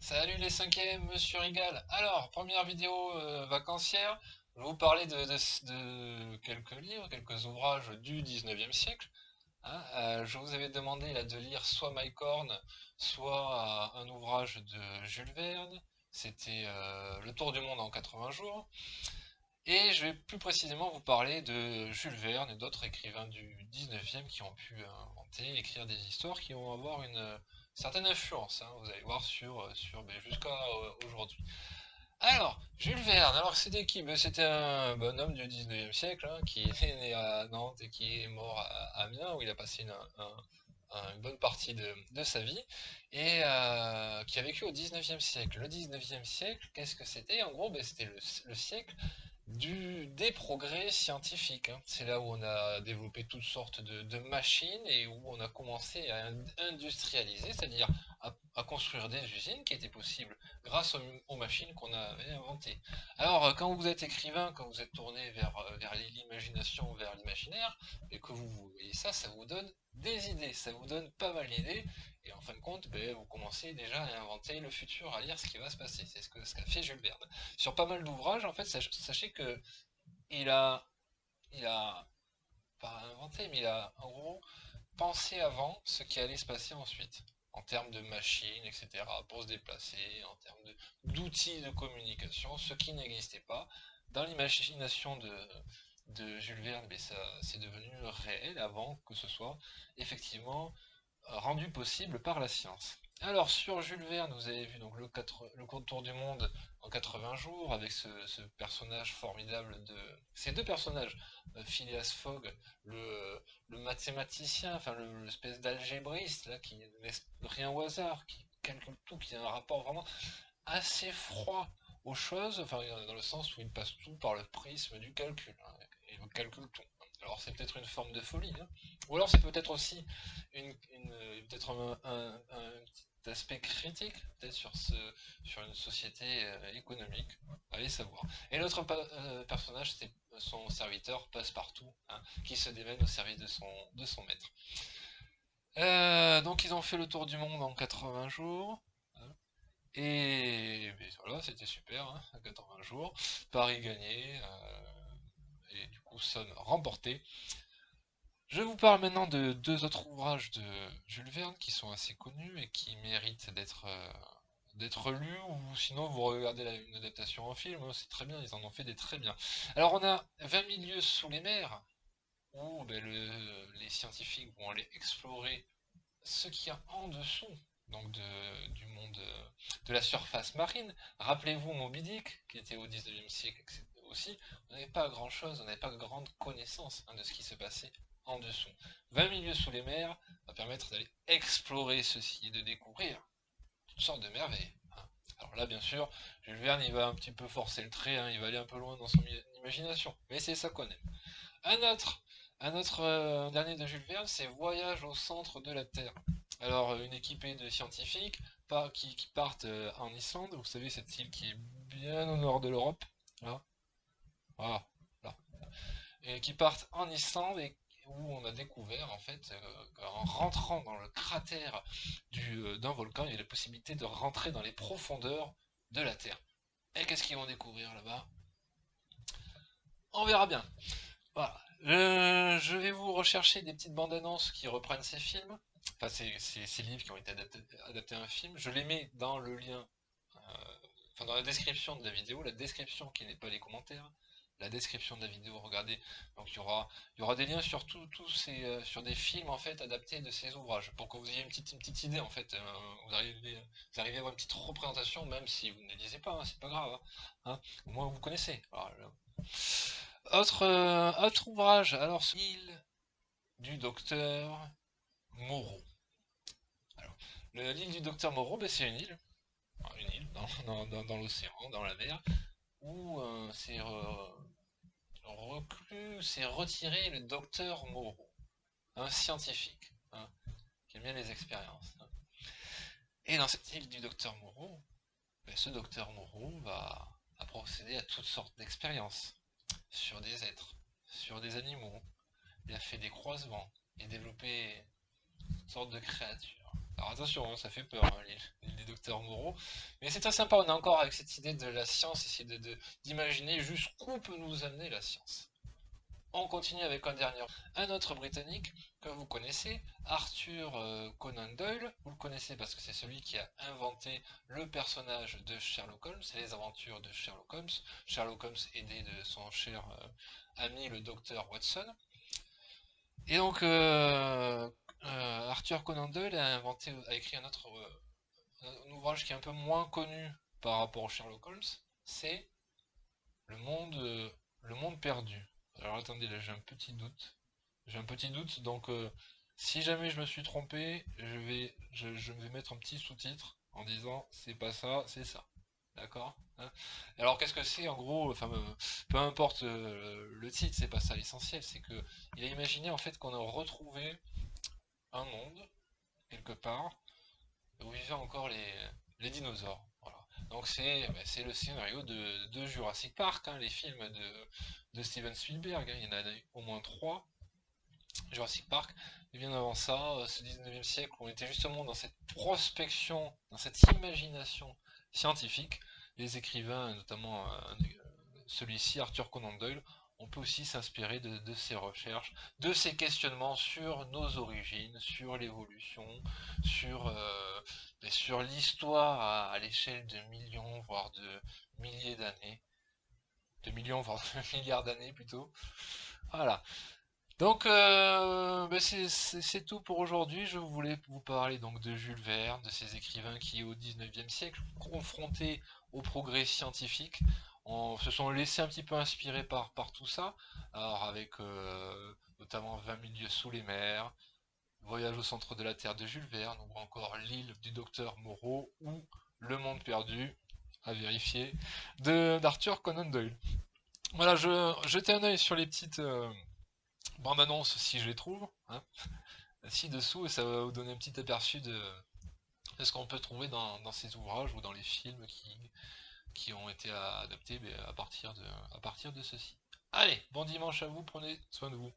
Salut les cinquièmes, Monsieur Rigal. Alors, première vidéo vacancière, je vais vous parler de quelques livres, quelques ouvrages du 19e siècle. Je vous avais demandé là, de lire soit Mike Horn, soit un ouvrage de Jules Verne. C'était Le Tour du monde en 80 jours. Et je vais plus précisément vous parler de Jules Verne et d'autres écrivains du 19e qui ont pu inventer, écrire des histoires qui vont avoir une certaine influence, vous allez voir, jusqu'à aujourd'hui. Alors, Jules Verne, alors c'était qui? Ben, c'était un bonhomme du 19e siècle qui est né à Nantes et qui est mort à Amiens où il a passé une bonne partie de sa vie et qui a vécu au 19e siècle. Le 19e siècle, qu'est-ce que c'était? En gros, ben, c'était le siècle des progrès scientifiques. C'est là où on a développé toutes sortes de machines et où on a commencé à industrialiser, c'est-à-dire à construire des usines qui étaient possibles grâce aux machines qu'on avait inventées. Alors, quand vous êtes écrivain, quand vous êtes tourné vers l'imagination, vers l'imaginaire, et que vous voyez ça, ça vous donne des idées, ça vous donne pas mal d'idées, et en fin de compte, ben, vous commencez déjà à inventer le futur, à lire ce qui va se passer. C'est ce qu'a fait Jules Verne. Sur pas mal d'ouvrages, en fait, sachez que il a, il a pas inventé, mais il a en gros pensé avant ce qui allait se passer ensuite, en termes de machines, etc., pour se déplacer, en termes d'outils de communication, ce qui n'existait pas. Dans l'imagination de Jules Verne, mais ça c'est devenu réel avant que ce soit effectivement rendu possible par la science. Alors sur Jules Verne, vous avez vu donc le contour du monde en 80 jours avec ce personnage formidable de ces deux personnages, Phileas Fogg, le mathématicien, enfin l'espèce d'algébriste là qui ne laisse rien au hasard, qui calcule tout, qui a un rapport vraiment assez froid aux choses, enfin dans le sens où il passe tout par le prisme du calcul, et il calcule tout. Alors c'est peut-être une forme de folie, ou alors c'est peut-être aussi peut-être un petit aspect critique, peut-être sur une société économique, allez savoir. Et l'autre personnage, c'est son serviteur Passepartout, qui se démène au service de son maître. Donc ils ont fait le tour du monde en 80 jours. Et voilà, c'était super, 80 jours. Paris gagné, et du coup, Somme remporté. Je vous parle maintenant de deux autres ouvrages de Jules Verne qui sont assez connus et qui méritent d'être lus, ou sinon vous regardez une adaptation en film, c'est très bien, ils en ont fait des très bien. Alors on a 20 000 lieues sous les mers, où ben, les scientifiques vont aller explorer ce qu'il y a en dessous donc du monde de la surface marine. Rappelez-vous Moby Dick, qui était au 19e siècle aussi, on n'avait pas grand-chose, on n'avait pas grande connaissance de ce qui se passait en dessous. 20 milieux sous les mers va permettre d'aller explorer ceci et de découvrir toutes sortes de merveilles. Alors là, bien sûr, Jules Verne, il va un petit peu forcer le trait, il va aller un peu loin dans son imagination, mais c'est ça qu'on aime. Un autre, un dernier de Jules Verne, c'est Voyage au centre de la Terre. Alors, une équipée de scientifiques qui partent en Islande, vous savez, cette île qui est bien au nord de l'Europe, là, voilà, là, et qui partent en Islande et où on a découvert, en fait, en rentrant dans le cratère d'un volcan, il y a la possibilité de rentrer dans les profondeurs de la Terre. Et qu'est-ce qu'ils vont découvrir là-bas? On verra bien. Voilà. Je vais vous rechercher des petites bandes annonces qui reprennent ces films, enfin ces livres qui ont été adaptés à un film. Je les mets dans le lien, enfin dans la description de la vidéo, la description qui n'est pas les commentaires, la description de la vidéo, regardez. Donc il y aura des liens sur sur des films en fait adaptés de ces ouvrages, pour que vous ayez une petite idée en fait. Vous arrivez à avoir une petite représentation, même si vous ne les lisez pas, c'est pas grave. Au moins vous connaissez. Voilà. Autre ouvrage, alors l'île du docteur Moreau. Alors, l'île du docteur Moreau, ben, c'est une île dans l'océan, dans la mer, où s'est retiré le docteur Moreau, un scientifique, qui aime bien les expériences. Et dans cette île du docteur Moreau, ben, ce docteur Moreau va procéder à toutes sortes d'expériences sur des êtres, sur des animaux. Il a fait des croisements et développé une sorte de créature. Alors attention, ça fait peur, l'île des docteurs. docteur Moreau. Mais c'est très sympa, on est encore avec cette idée de la science, essayer d'imaginer jusqu'où peut nous amener la science. On continue avec un autre Britannique que vous connaissez, Arthur Conan Doyle. Vous le connaissez parce que c'est celui qui a inventé le personnage de Sherlock Holmes et les aventures de Sherlock Holmes. Sherlock Holmes aidé de son cher ami le docteur Watson. Et donc Arthur Conan Doyle a écrit un ouvrage qui est un peu moins connu par rapport au Sherlock Holmes, c'est le monde, euh, le monde perdu. Alors attendez, là j'ai un petit doute. J'ai un petit doute, donc si jamais je me suis trompé, je vais mettre un petit sous-titre en disant c'est pas ça, c'est ça. D'accord, hein. Alors qu'est-ce que c'est en gros, enfin peu importe le titre, c'est pas ça l'essentiel, c'est que il a imaginé en fait qu'on a retrouvé un monde quelque part où vivaient encore les dinosaures. Voilà. Donc c'est le scénario de Jurassic Park, hein, les films de Steven Spielberg, hein, il y en a au moins trois. Jurassic Park, et bien avant ça, ce 19e siècle, on était justement dans cette prospection, dans cette imagination scientifique. Les écrivains, notamment celui-ci, Arthur Conan Doyle, on peut aussi s'inspirer de ces recherches, de ces questionnements sur nos origines, sur l'évolution, sur, sur l'histoire à l'échelle de millions, voire de milliers d'années, de millions, voire de milliards d'années plutôt. Voilà. Donc, c'est tout pour aujourd'hui. Je voulais vous parler donc de Jules Verne, de ces écrivains qui, au 19e siècle, confrontés au progrès scientifique, se sont laissés un petit peu inspirer par tout ça. Alors, avec notamment 20 000 lieues sous les mers, Voyage au centre de la Terre de Jules Verne, ou encore L'île du docteur Moreau, ou Le monde perdu, à vérifier, d'Arthur Conan Doyle. Voilà, jetez un œil sur les petites. Bande-annonce si je les trouve, hein, ci-dessous, et ça va vous donner un petit aperçu de ce qu'on peut trouver dans ces ouvrages ou dans les films qui ont été adaptés à partir de ceci. Allez, bon dimanche à vous, prenez soin de vous.